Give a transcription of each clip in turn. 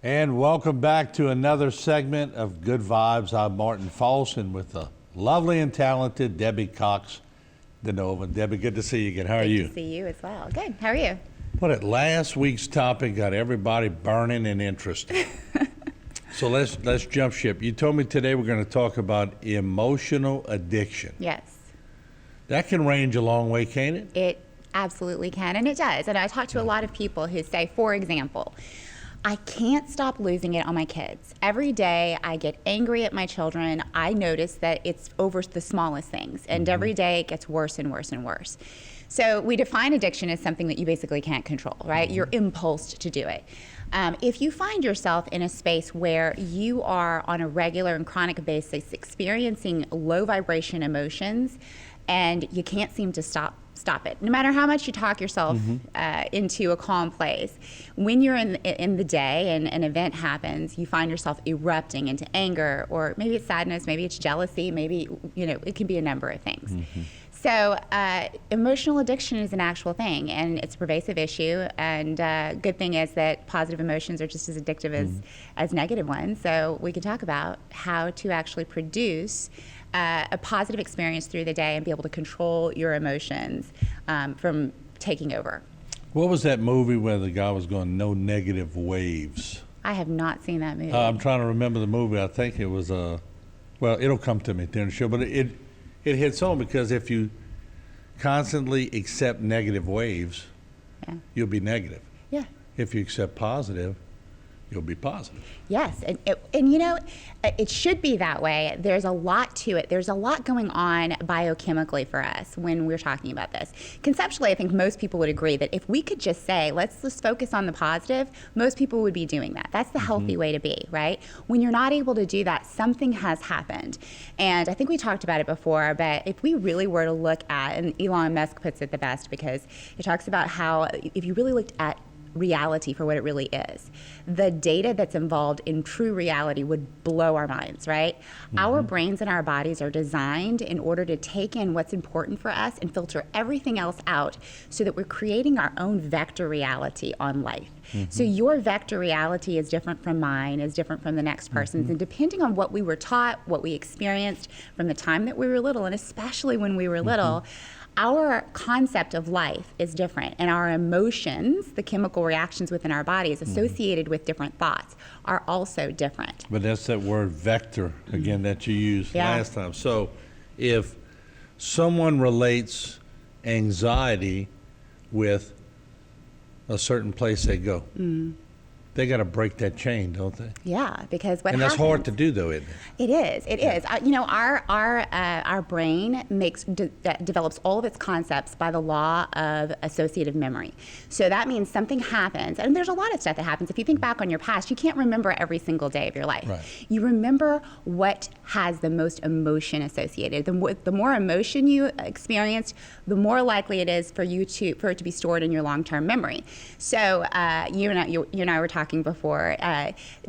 And welcome back to another segment of Good Vibes. I'm Martin Folson with the lovely and talented Debbie Cox DeNova. Debbie, good to see you again. How are you? Good to see you as well. Good. How are you? But at last week's topic got everybody burning and interested. So let's jump ship. You told me today we're going to talk about emotional addiction. Yes. That can range a long way, can't it? It absolutely can, and it does. And I talk to a lot of people who say, for example, I can't stop losing it on my kids. Every day I get angry at my children. I notice that it's over the smallest things, and every day it gets worse and worse and worse. So we define addiction as something that you basically can't control, right? You're impulsed to do it. If you find yourself in a space where you are on a regular and chronic basis experiencing low vibration emotions and you can't seem to stop it, no matter how much you talk yourself into a calm place, when you're in the day and an event happens, you find yourself erupting into anger, or maybe it's sadness, maybe it's jealousy, maybe it can be a number of things. So emotional addiction is an actual thing, and it's a pervasive issue. And good thing is that positive emotions are just as addictive as negative ones. So we can talk about how to actually produce a positive experience through the day and be able to control your emotions from taking over. What was that movie where the guy was going, no negative waves? I have not seen that movie. I'm trying to remember the movie. I think it was, well, it'll come to me during the show, but it hits home because if you constantly accept negative waves, you'll be negative. Yeah. If you accept positive, you'll be positive. Yes, and it should be that way. There's a lot to it. There's a lot going on biochemically for us when we're talking about this. Conceptually, I think most people would agree that if we could just say, let's just focus on the positive, most people would be doing that. That's the healthy way to be, right? When you're not able to do that, something has happened. And I think we talked about it before, but if we really were to look at, and Elon Musk puts it the best because he talks about how if you really looked at reality for what it really is, the data that's involved in true reality would blow our minds, right? Our brains and our bodies are designed in order to take in what's important for us and filter everything else out so that we're creating our own vector reality on life. So your vector reality is different from mine, is different from the next person's, and depending on what we were taught, what we experienced from the time that we were little, and especially when we were little, our concept of life is different, and our emotions, the chemical reactions within our bodies associated with different thoughts, are also different. But that's that word vector, again, that you used last time. So if someone relates anxiety with a certain place they go, they got to break that chain, don't they? Yeah, because what and happens... that's hard to do, though, isn't it? It is. It is. Our brain develops all of its concepts by the law of associative memory. So that means something happens, and there's a lot of stuff that happens. If you think back on your past, you can't remember every single day of your life. Right. You remember what has the most emotion associated. The more emotion you experienced, the more likely it is for it to be stored in your long-term memory. So you and I were talking before,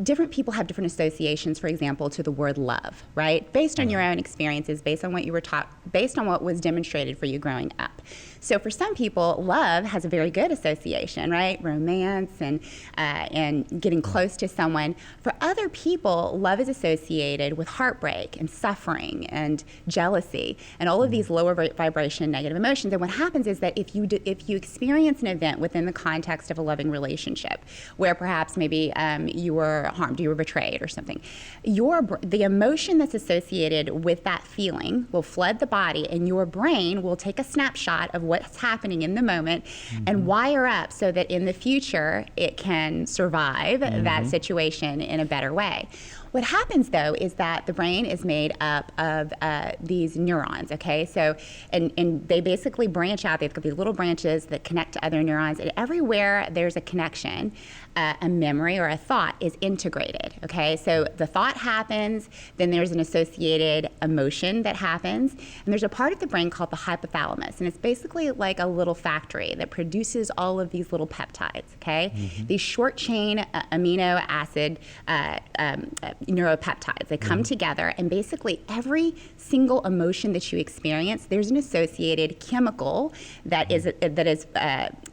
different people have different associations, for example, to the word love, right? Based on your own experiences, based on what you were taught, based on what was demonstrated for you growing up. So for some people, love has a very good association, right? Romance and getting close to someone. For other people, love is associated with heartbreak and suffering and jealousy and all of these lower vibration negative emotions. And what happens is that if you experience an event within the context of a loving relationship, where perhaps maybe you were harmed, you were betrayed or something, the emotion that's associated with that feeling will flood the body, and your brain will take a snapshot of what's happening in the moment and wire up so that in the future it can survive that situation in a better way. What happens, though, is that the brain is made up of these neurons, okay? So, and they basically branch out. They've got these little branches that connect to other neurons, and everywhere there's a connection, a memory or a thought is integrated, okay? So the thought happens, then there's an associated emotion that happens, and there's a part of the brain called the hypothalamus, and it's basically like a little factory that produces all of these little peptides, okay? These short-chain amino acid neuropeptides. They come together, and basically every single emotion that you experience, there's an associated chemical that is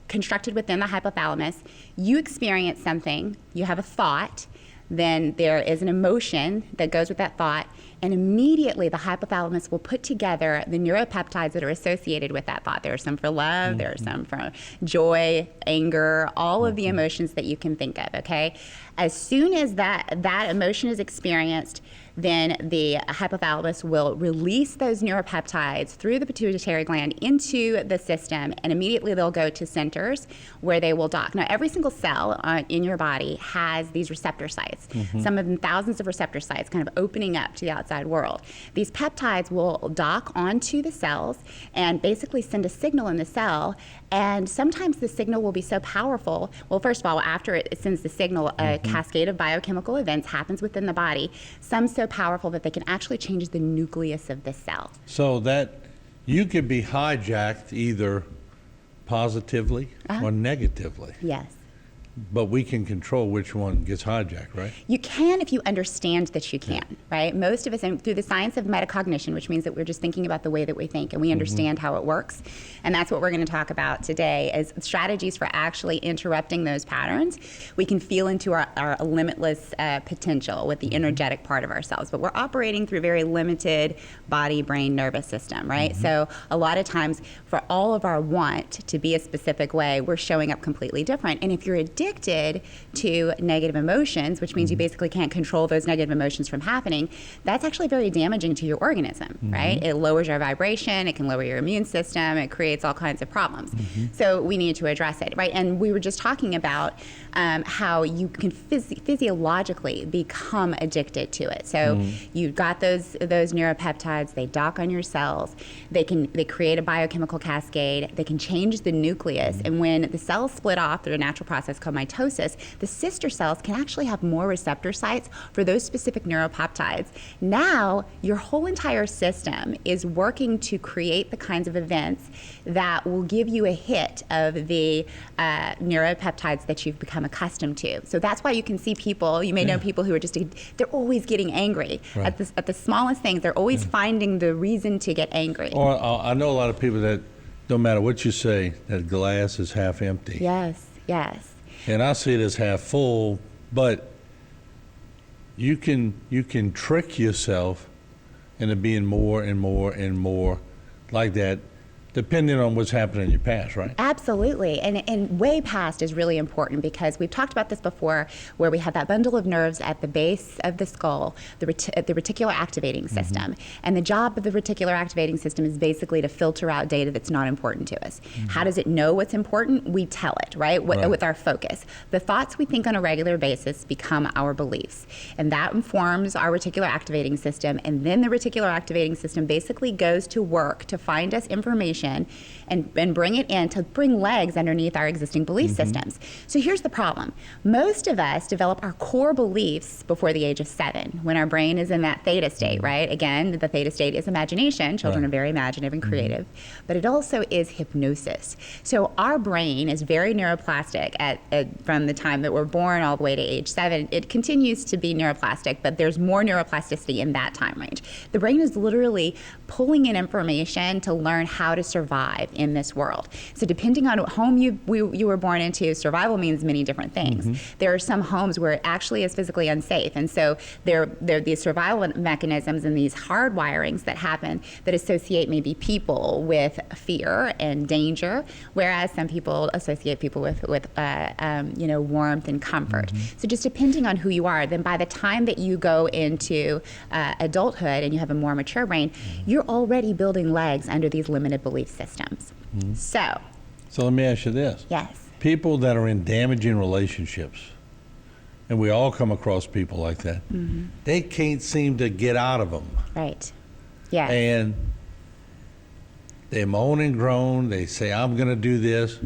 constructed within the hypothalamus. You experience something, you have a thought, then there is an emotion that goes with that thought, and immediately the hypothalamus will put together the neuropeptides that are associated with that thought. There are some for love, there are some for joy, anger, all of the emotions that you can think of, okay? As soon as that emotion is experienced, then the hypothalamus will release those neuropeptides through the pituitary gland into the system, and immediately they'll go to centers where they will dock. Now, every single cell in your body has these receptor sites, some of them thousands of receptor sites kind of opening up to the outside world. These peptides will dock onto the cells and basically send a signal in the cell, and sometimes the signal will be so powerful. Well, first of all, after it sends the signal, a cascade of biochemical events happens within the body, some so powerful that they can actually change the nucleus of the cell. So that you could be hijacked either positively or negatively. Yes. But we can control which one gets hijacked, right? You can if you understand that you can, right? Most of us, and through the science of metacognition, which means that we're just thinking about the way that we think and we understand how it works. And that's what we're going to talk about today, is strategies for actually interrupting those patterns. We can feel into our limitless potential with the energetic part of ourselves, but we're operating through a very limited body, brain, nervous system, right? So a lot of times for all of our want to be a specific way, we're showing up completely different. And if you're addicted to negative emotions, which means you basically can't control those negative emotions from happening, that's actually very damaging to your organism, right? It lowers your vibration, it can lower your immune system, it creates all kinds of problems. So we need to address it, right? And we were just talking about how you can physiologically become addicted to it. So you've got those neuropeptides, they dock on your cells, they create a biochemical cascade, they can change the nucleus, and when the cells split off through a natural process called mitosis, the sister cells can actually have more receptor sites for those specific neuropeptides. Now, your whole entire system is working to create the kinds of events that will give you a hit of the neuropeptides that you've become accustomed to. So that's why you can see people, you may know people who are just, they're always getting angry. At the smallest things, they're always finding the reason to get angry. Or I know a lot of people that no matter what you say, that glass is half empty. Yes, yes. And I see it as half full, but you can trick yourself into being more and more and more like that, depending on what's happened in your past, right? Absolutely. And way past is really important, because we've talked about this before, where we have that bundle of nerves at the base of the skull, the reticular activating system. And the job of the reticular activating system is basically to filter out data that's not important to us. How does it know what's important? We tell it, right? With our focus. The thoughts we think on a regular basis become our beliefs. And that informs our reticular activating system. And then the reticular activating system basically goes to work to find us information and bring it in to bring legs underneath our existing belief systems. So here's the problem. Most of us develop our core beliefs before the age of 7, when our brain is in that theta state, right? Again, the theta state is imagination. Children are very imaginative and creative, but it also is hypnosis. So our brain is very neuroplastic from the time that we're born all the way to age 7. It continues to be neuroplastic, but there's more neuroplasticity in that time range. The brain is literally pulling in information to learn how to survive in this world. So depending on what home you were born into, survival means many different things. There are some homes where it actually is physically unsafe, and so there are these survival mechanisms and these hardwirings that happen that associate maybe people with fear and danger, whereas some people associate people with warmth and comfort. So just depending on who you are, then by the time that you go into adulthood and you have a more mature brain, you're already building legs under these limited belief systems. So let me ask you this. yes. People that are in damaging relationships, and we all come across people like that, they can't seem to get out of them. Right. Yeah. And they moan and groan, they say, I'm going to do this.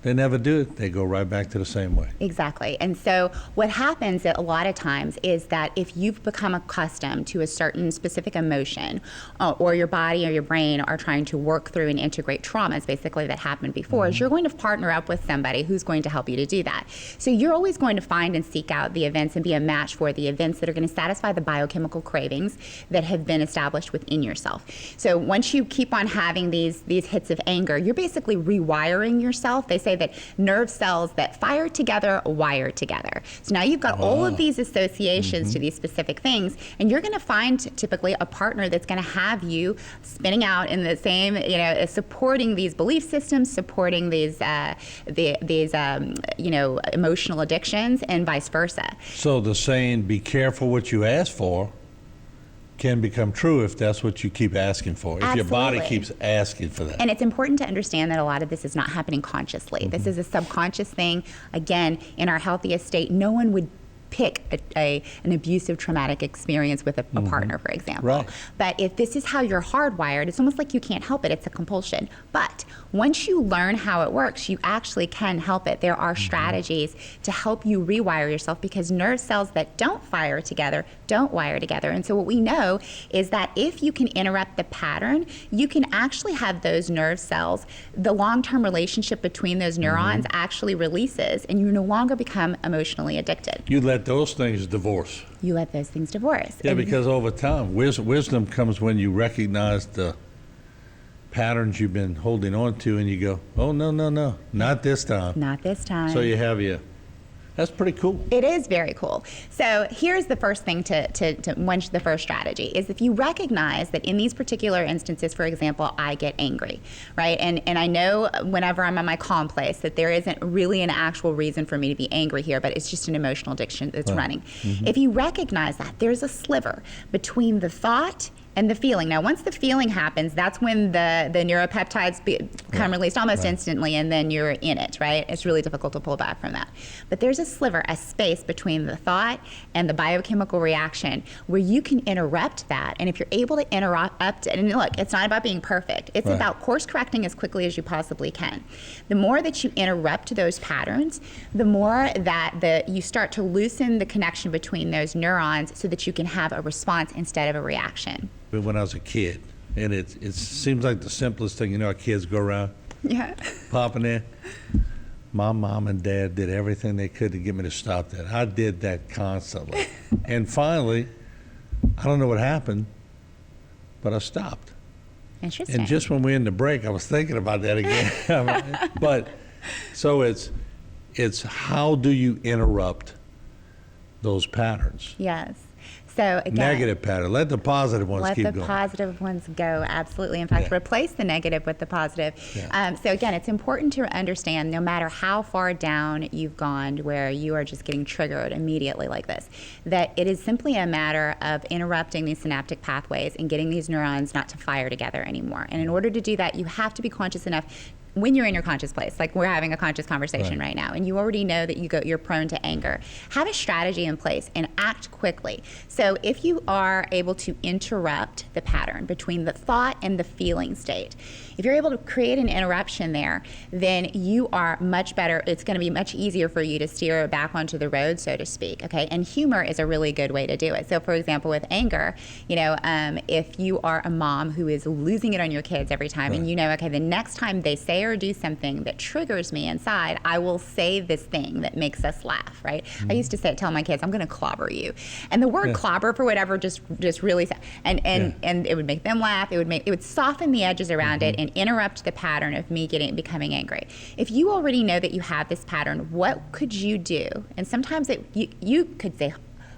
They never do it. They go right back to the same way. Exactly. And so what happens a lot of times is that if you've become accustomed to a certain specific emotion, or your body or your brain are trying to work through and integrate traumas basically that happened before, is you're going to partner up with somebody who's going to help you to do that. So you're always going to find and seek out the events and be a match for the events that are going to satisfy the biochemical cravings that have been established within yourself. So once you keep on having these hits of anger, you're basically rewiring yourself. They say say that nerve cells that fire together wire together. So now you've got all of these associations to these specific things, and you're going to find typically a partner that's going to have you spinning out in the same, supporting these belief systems, supporting these emotional addictions, and vice versa. So the saying, be careful what you ask for, can become true if that's what you keep asking for. If your body Absolutely. keeps asking for that. And it's important to understand that a lot of this is not happening consciously. This is a subconscious thing. Again, in our healthiest state, no one would pick an abusive traumatic experience with a partner, for example. Right. But if this is how you're hardwired, it's almost like you can't help it. It's a compulsion. But once you learn how it works, you actually can help it. There are strategies to help you rewire yourself, because nerve cells that don't fire together don't wire together. And so what we know is that if you can interrupt the pattern, you can actually have those nerve cells, the long-term relationship between those neurons actually releases, and you no longer become emotionally addicted. You let those things divorce. You let those things divorce. Yeah, And because over time, wisdom comes when you recognize the patterns you've been holding on to, and you go, oh, no, not this time. not this time. So you have that's pretty cool. It is very cool. So here's the first thing the first strategy is, if you recognize that in these particular instances, for example, I get angry, right? And I know whenever I'm in my calm place that there isn't really an actual reason for me to be angry here, but it's just an emotional addiction that's running. If you recognize that, there's a sliver between the thought and the feeling. Now, once the feeling happens, that's when the neuropeptides become released almost instantly, and then you're in it, right? It's really difficult to pull back from that. But there's a sliver, a space between the thought and the biochemical reaction where you can interrupt that. And if you're able to interrupt it, and look, it's not about being perfect. It's about course correcting as quickly as you possibly can. The more that you interrupt those patterns, the more that you start to loosen the connection between those neurons so that you can have a response instead of a reaction. But when I was a kid, and it seems like the simplest thing, our kids go around Yeah. popping in. My mom and dad did everything they could to get me to stop that. I did that constantly. And finally, I don't know what happened, but I stopped. Interesting. And just when we were in the break, I was thinking about that again. But so it's how do you interrupt those patterns? Yes. So again, Negative pattern. Let the positive ones let keep the going. positive ones go. Absolutely. In fact, replace the negative with the positive. Yeah. So again, it's important to understand, no matter how far down you've gone where you are just getting triggered immediately like this, that it is simply a matter of interrupting these synaptic pathways and getting these neurons not to fire together anymore. And in order to do that, you have to be conscious enough when you're in your conscious place, like we're having a conscious conversation right now, and you already know that you're prone to anger, have a strategy in place and act quickly. So if you are able to interrupt the pattern between the thought and the feeling state, if you're able to create an interruption there, then you are much better. It's going to be much easier for you to steer back onto the road, so to speak. Okay, and humor is a really good way to do it. So, for example, with anger, if you are a mom who is losing it on your kids every time, and okay, the next time they say or do something that triggers me inside, I will say this thing that makes us laugh. Right? I used to tell my kids, "I'm going to clobber you," and the word "clobber" for whatever just really and it would make them laugh. It would soften the edges around it and interrupt the pattern of me becoming angry. If you already know that you have this pattern, what could you do? And sometimes you could say,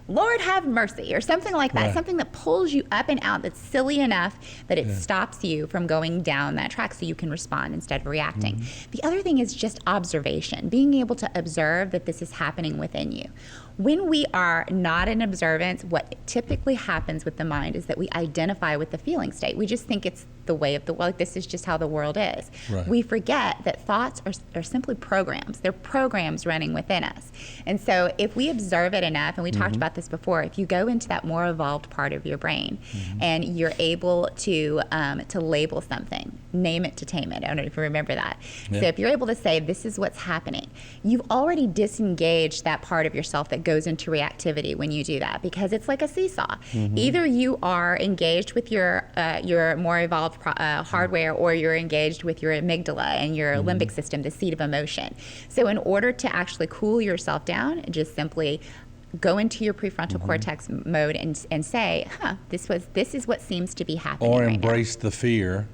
Lord have mercy, or something like that, something that pulls you up and out that's silly enough that it stops you from going down that track so you can respond instead of reacting. The other thing is just observation, being able to observe that this is happening within you. When we are not in observance, what typically happens with the mind is that we identify with the feeling state. We just think it's the way of the world. This is just how the world is. Right. We forget that thoughts are simply programs. They're programs running within us. And so if we observe it enough, and we talked about this before, if you go into that more evolved part of your brain and you're able to label something, name it to tame it. I don't know if you remember that. Yeah. So if you're able to say, this is what's happening, you've already disengaged that part of yourself that goes into reactivity when you do that, because it's like a seesaw. Either you are engaged with your more evolved hardware, or you're engaged with your amygdala and your limbic system, the seat of emotion. So in order to actually cool yourself down, just simply go into your prefrontal cortex mode and say, this is what seems to be happening Or right embrace the fear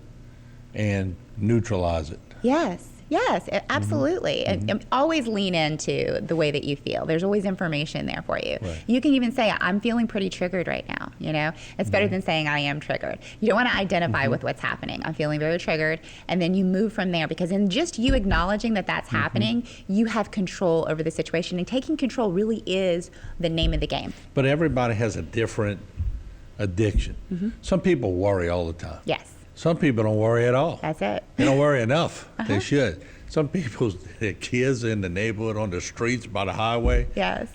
and neutralize it. now. Yes. Yes, absolutely. And always lean into the way that you feel. There's always information there for you. Right. You can even say, I'm feeling pretty triggered right now. It's better than saying I am triggered. You don't want to identify with what's happening. I'm feeling very triggered. And then you move from there, because in just you acknowledging that that's happening, you have control over the situation. And taking control really is the name of the game. But everybody has a different addiction. Some people worry all the time. Yes, Some people don't worry at all. that's it. They don't worry enough. They should. Some people, their kids in the neighborhood, on the streets, by the highway, Yes.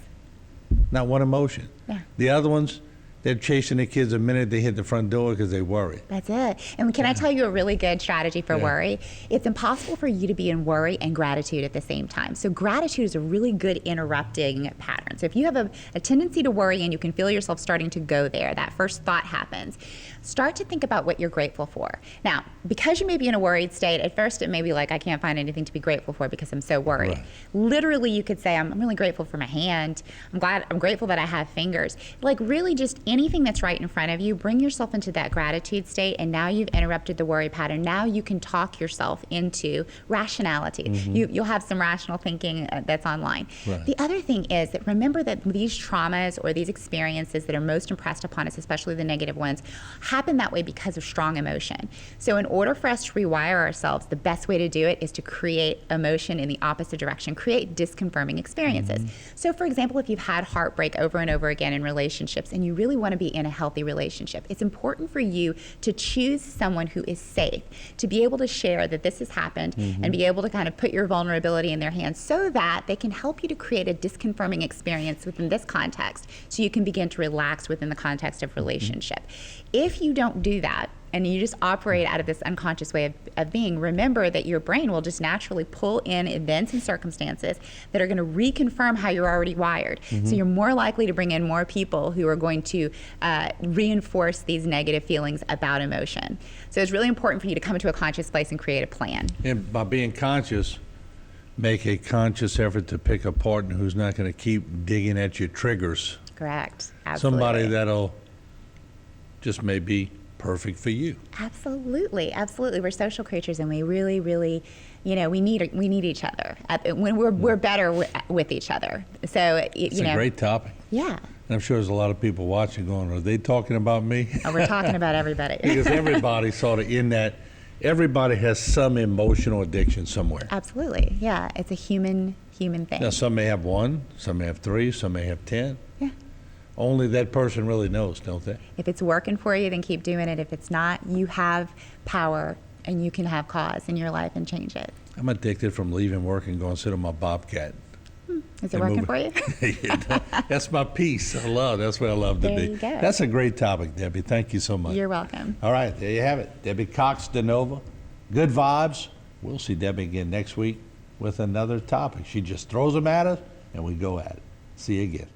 not one emotion. Yeah. The other ones, they're chasing their kids the minute they hit the front door because they worry. That's it. And can I tell you a really good strategy for Yeah. worry? It's impossible for you to be in worry and gratitude at the same time. So gratitude is a really good interrupting pattern. So if you have a tendency to worry and you can feel yourself starting to go there, that first thought happens, start to think about what you're grateful for. Now, because you may be in a worried state, at first it may be like, I can't find anything to be grateful for because I'm so worried. Right. Literally, you could say, I'm really grateful for my hand. I'm grateful that I have fingers. Like really just anything that's right in front of you, bring yourself into that gratitude state, and now you've interrupted the worry pattern. Now you can talk yourself into rationality. You'll have some rational thinking that's online. Right. The other thing is that remember that these traumas or these experiences that are most impressed upon us, especially the negative ones, happen that way because of strong emotion. So in order for us to rewire ourselves, the best way to do it is to create emotion in the opposite direction, create disconfirming experiences. So for example, if you've had heartbreak over and over again in relationships and you really want to be in a healthy relationship, it's important for you to choose someone who is safe, to be able to share that this has happened and be able to kind of put your vulnerability in their hands so that they can help you to create a disconfirming experience within this context so you can begin to relax within the context of relationship. If you don't do that, and you just operate out of this unconscious way of being, remember that your brain will just naturally pull in events and circumstances that are going to reconfirm how you're already wired. So you're more likely to bring in more people who are going to reinforce these negative feelings about emotion. So it's really important for you to come to a conscious place and create a plan. And by being conscious, make a conscious effort to pick a partner who's not going to keep digging at your triggers. Correct. Absolutely. Somebody that'll just may be perfect for you. Absolutely, absolutely. We're social creatures, and we really, really, we need each other. When we're better with each other. So It's a great topic. Yeah. And I'm sure there's a lot of people watching going, are they talking about me? Oh, we're talking about everybody. Because everybody's sort of in that, everybody has some emotional addiction somewhere. Absolutely, yeah. It's a human thing. Now, some may have one, some may have three, some may have 10. Yeah. Only that person really knows, don't they? If it's working for you, then keep doing it. If it's not, you have power and you can have cause in your life and change it. I'm addicted from leaving work and going sit on my Bobcat. Is it And working moving. for you? That's my peace. I love. That's what I love to There be. you go. That's a great topic, Debbie. Thank you so much. You're welcome. All right, there you have it. Debbie Cox DeNova. Good vibes. We'll see Debbie again next week with another topic. She just throws them at us and we go at it. See you again.